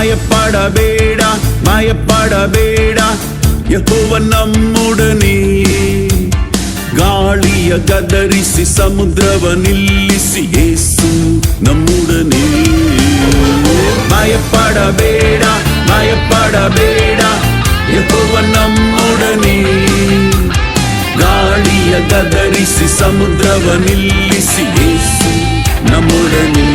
ಭಯಪಡಬೇಡ ಭಯಪಡಬೇಡ, ಯೆಹೋವ ನಮ್ಮೊಡನೆ. ಗಾಳಿಯ ಗದರಿಸಿ ಸಮುದ್ರವ ನಿಲ್ಲಿಸಿ ಯೇಸು ನಮ್ಮೊಡನೆ. ಭಯಪಡಬೇಡ ಭಯಪಡಬೇಡ, ಯೆಹೋವ ನಮ್ಮೊಡನೆ. ಗಾಳಿಯ ಗದರಿಸಿ ಸಮುದ್ರವ ನಿಲ್ಲಿಸಿ ಯೇಸು ನಮ್ಮೊಡನೆ.